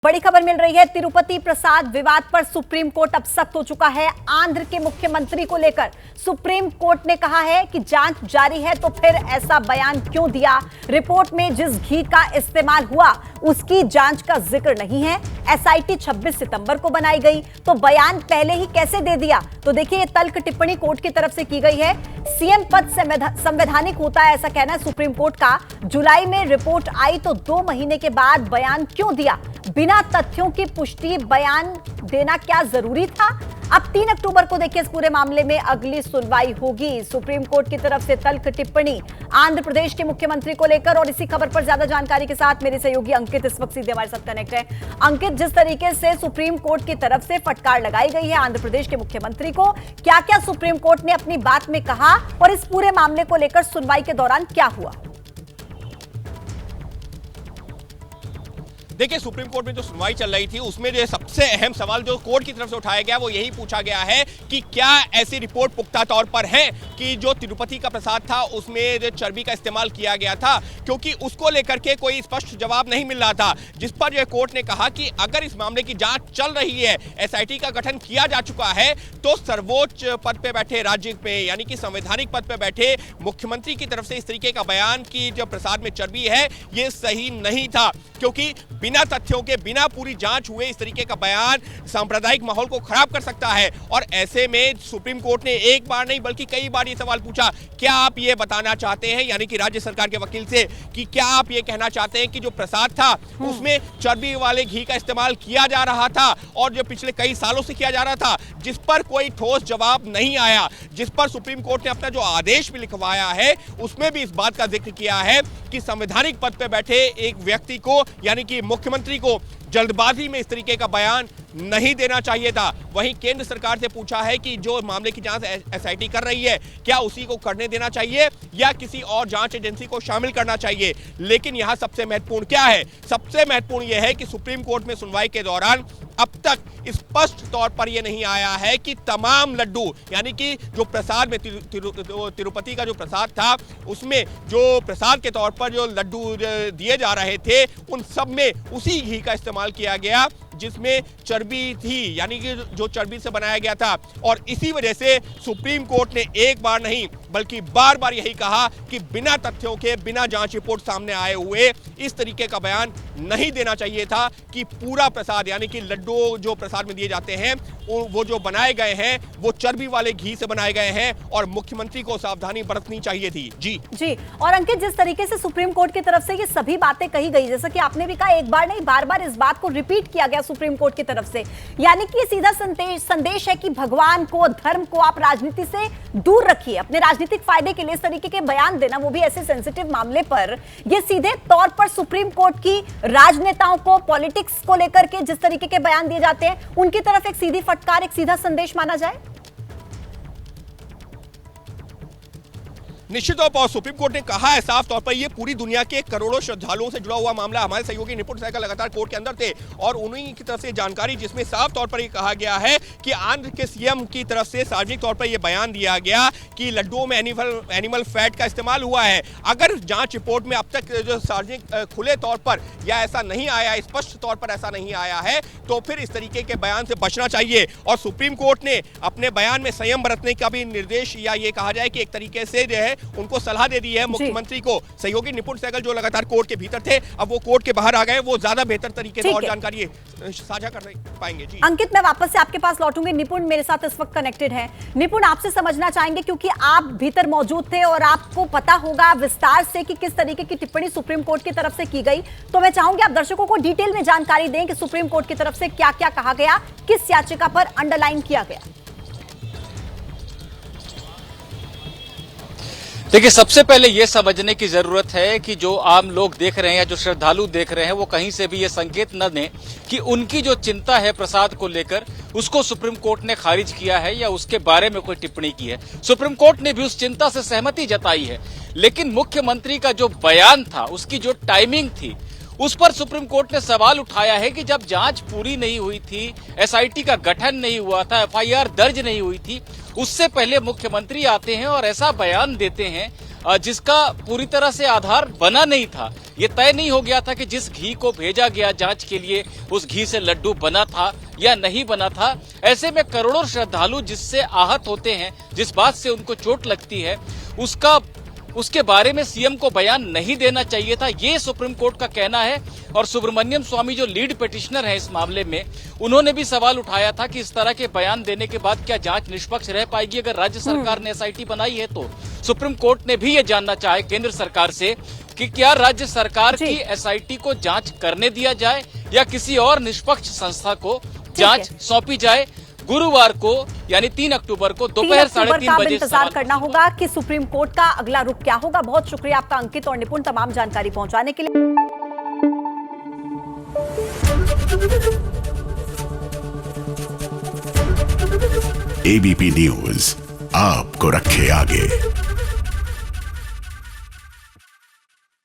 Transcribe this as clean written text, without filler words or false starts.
बड़ी खबर मिल रही है। तिरुपति प्रसाद विवाद पर सुप्रीम कोर्ट अब सख्त हो चुका है। आंध्र के मुख्यमंत्री को लेकर सुप्रीम कोर्ट ने कहा है कि जांच जारी है, तो फिर ऐसा बयान क्यों दिया? रिपोर्ट में जिस घी का इस्तेमाल हुआ उसकी जांच का जिक्र नहीं है। एसआईटी 26 सितंबर को बनाई गई, तो बयान पहले ही कैसे दे दिया? तो देखिए, ये तल्ख टिप्पणी कोर्ट की तरफ से की गई है। सीएम पद संवैधानिक होता है, ऐसा कहना है सुप्रीम कोर्ट का। जुलाई में रिपोर्ट आई तो 2 महीने के बाद बयान क्यों दिया? बिना तथ्यों की पुष्टि बयान देना क्या जरूरी था? अब 3 अक्टूबर को देखिए, इस पूरे मामले में अगली सुनवाई होगी। सुप्रीम कोर्ट की तरफ से तल्ख टिप्पणी आंध्र प्रदेश के मुख्यमंत्री को लेकर। और इसी खबर पर ज्यादा जानकारी के साथ मेरे सहयोगी अंकित इस वक्त सीधे हमारे साथ कनेक्ट है। अंकित, जिस तरीके से सुप्रीम कोर्ट की तरफ से फटकार लगाई गई है आंध्र प्रदेश के मुख्यमंत्री को, क्या क्या सुप्रीम कोर्ट ने अपनी बात में कहा और इस पूरे मामले को लेकर सुनवाई के दौरान क्या हुआ? देखिए, सुप्रीम कोर्ट में जो सुनवाई चल रही थी उसमें जो सबसे अहम सवाल जो कोर्ट की तरफ से उठाया गया वो यही पूछा गया है कि क्या ऐसी रिपोर्ट पुख्ता तौर पर है कि जो तिरुपति का प्रसाद था उसमें जो चर्बी का इस्तेमाल किया गया था, क्योंकि उसको लेकर के कोई स्पष्ट जवाब नहीं मिल रहा था। जिस पर जो कोर्ट ने कहा कि अगर इस मामले की जांच चल रही है, एसआईटी का गठन किया जा चुका है, तो सर्वोच्च पद पे बैठे राज्य में यानी कि संवैधानिक पद पे बैठे मुख्यमंत्री की तरफ से इस तरीके का बयान कि जो प्रसाद में चर्बी है ये सही नहीं था, क्योंकि बिना तथ्यों के, बिना पूरी जांच हुए इस तरीके का बयान सांप्रदायिक माहौल को खराब कर सकता है। और ऐसे में सुप्रीम कोर्ट ने एक बार नहीं बल्कि कई बार ये सवाल पूछा, क्या आप ये बताना चाहते हैं, यानी कि राज्य सरकार के वकील से, कि क्या आप ये कहना चाहते हैं कि जो प्रसाद था उसमें चर्बी वाले घी का इस्तेमाल किया जा रहा था और जो पिछले कई सालों से किया जा रहा था, जिस पर कोई ठोस जवाब नहीं आया। जिस पर सुप्रीम कोर्ट ने अपना जो आदेश भी लिखवाया है उसमें भी इस बात का जिक्र किया है कि संवैधानिक पद पर बैठे एक व्यक्ति को यानी कि मुख्यमंत्री को जल्दबाजी में इस तरीके का बयान नहीं देना चाहिए था। वहीं केंद्र सरकार से पूछा है कि जो मामले की जांच एसआईटी कर रही है, क्या उसी को करने देना चाहिए या किसी और जांच एजेंसी को शामिल करना चाहिए। लेकिन यहां सबसे महत्वपूर्ण क्या है? सबसे महत्वपूर्ण यह है कि सुप्रीम कोर्ट में सुनवाई के दौरान अब तक स्पष्ट तौर पर यह नहीं आया है कि तमाम लड्डू यानी कि जो प्रसाद में तिरुपति का जो प्रसाद था उसमें जो प्रसाद के तौर पर जो लड्डू दिए जा रहे थे उन सब में उसी घी का इस्तेमाल किया गया जिसमें चर्बी थी, यानी कि जो चर्बी से बनाया गया था। और इसी वजह से सुप्रीम कोर्ट ने एक बार नहीं बल्कि बार बार यही कहा कि बिना तथ्यों के, बिना जांच रिपोर्ट सामने आए हुए इस तरीके का बयान नहीं देना चाहिए था कि पूरा प्रसाद यानी कि लड्डू जो प्रसाद में दिए जाते हैं वो जो बनाए गए हैं वो चर्बी वाले घी से बनाए गए हैं और मुख्यमंत्री को सावधानी बरतनी चाहिए थी। जी। और अंकित, जिस तरीके से सुप्रीम कोर्ट की तरफ से ये सभी बातें कही गई, जैसा कि आपने भी कहा, एक बार नहीं बार बार इस बात को रिपीट किया गया सुप्रीम कोर्ट की तरफ से, यानी कि सीधा संदेश है कि भगवान को, धर्म को आप राजनीति से दूर रखिए। अपने राजनीतिक फायदे के लिए इस तरीके के बयान देना, वो भी ऐसे सेंसिटिव मामले पर, ये सीधे तौर पर सुप्रीम कोर्ट की राजनेताओं को, पॉलिटिक्स को लेकर के जिस तरीके के बयान दिए जाते हैं उनकी तरफ एक सीधी फटकार, एक सीधा संदेश माना जाए। निश्चित तौर पर सुप्रीम कोर्ट ने कहा है साफ तौर पर, ये पूरी दुनिया के करोड़ों श्रद्धालुओं से जुड़ा हुआ मामला। हमारे सहयोगी निपुण सहगल लगातार कोर्ट के अंदर थे और उन्हीं की तरफ से जानकारी जिसमें साफ तौर पर ये कहा गया है कि आंध्र के सीएम की तरफ से सार्वजनिक तौर पर यह बयान दिया गया कि लड्डुओं में एनिमल फैट का इस्तेमाल हुआ है। अगर जांच रिपोर्ट में अब तक जो सार्वजनिक खुले तौर पर या ऐसा नहीं आया, स्पष्ट तौर पर ऐसा नहीं आया है, तो फिर इस तरीके के बयान से बचना चाहिए। और सुप्रीम कोर्ट ने अपने बयान में संयम बरतने का भी निर्देश, या ये कहा जाए कि एक तरीके से जो है उनको सलाह दे दी है मुख्यमंत्री को। सहयोगी निपुण सहगल जो लगातार कोर्ट के भीतर थे, अब वो कोर्ट के बाहर आ गए, वो ज्यादा बेहतर तरीके से और जानकारी साझा कर पाएंगे। जी अंकित, मैं वापस से आपके पास लौटूंगी। निपुण मेरे साथ इस वक्त कनेक्टेड है। निपुण, आपसे समझना चाहेंगे, क्योंकि आप भीतर मौजूद थे और आपको पता होगा विस्तार से कि किस तरीके की टिप्पणी सुप्रीम कोर्ट की तरफ से की गई, तो मैं चाहूंगी आप दर्शकों को डिटेल में जानकारी दें कि सुप्रीम कोर्ट की तरफ से क्या क्या कहा गया, किस याचिका पर अंडरलाइन किया गया। देखिए, सबसे पहले यह समझने की जरूरत है कि जो आम लोग देख रहे हैं या जो श्रद्धालु देख रहे हैं वो कहीं से भी ये संकेत न दें कि उनकी जो चिंता है प्रसाद को लेकर उसको सुप्रीम कोर्ट ने खारिज किया है या उसके बारे में कोई टिप्पणी की है। सुप्रीम कोर्ट ने भी उस चिंता से सहमति जताई है, लेकिन मुख्यमंत्री का जो बयान था, उसकी जो टाइमिंग थी, उस पर सुप्रीम कोर्ट ने सवाल उठाया है कि जब जांच पूरी नहीं हुई थी, एसआईटी का गठन नहीं हुआ था, एफआईआर दर्ज नहीं हुई थी, उससे पहले मुख्यमंत्री आते हैं और ऐसा बयान देते हैं जिसका पूरी तरह से आधार बना नहीं था। ये तय नहीं हो गया था कि जिस घी को भेजा गया जांच के लिए उस घी से लड्डू बना था या नहीं बना था। ऐसे में करोड़ों श्रद्धालु जिससे आहत होते हैं, जिस बात से उनको चोट लगती है, उसके बारे में सीएम को बयान नहीं देना चाहिए था, ये सुप्रीम कोर्ट का कहना है। और सुब्रमण्यम स्वामी जो लीड पिटिशनर हैं इस मामले में, उन्होंने भी सवाल उठाया था कि इस तरह के बयान देने के बाद क्या जांच निष्पक्ष रह पाएगी अगर राज्य सरकार ने एसआईटी बनाई है तो। सुप्रीम कोर्ट ने भी ये जानना चाहे केंद्र सरकार से कि क्या राज्य सरकार की एसआईटी को जांच करने दिया जाए या किसी और निष्पक्ष संस्था को जांच सौंपी जाए। गुरुवार को यानी 3 अक्टूबर को दोपहर 3:30 बजे इंतजार करना होगा कि सुप्रीम कोर्ट का अगला रुख क्या होगा। बहुत शुक्रिया आपका अंकित और निपुण तमाम जानकारी पहुंचाने के लिए। एबीपी न्यूज आपको रखे आगे।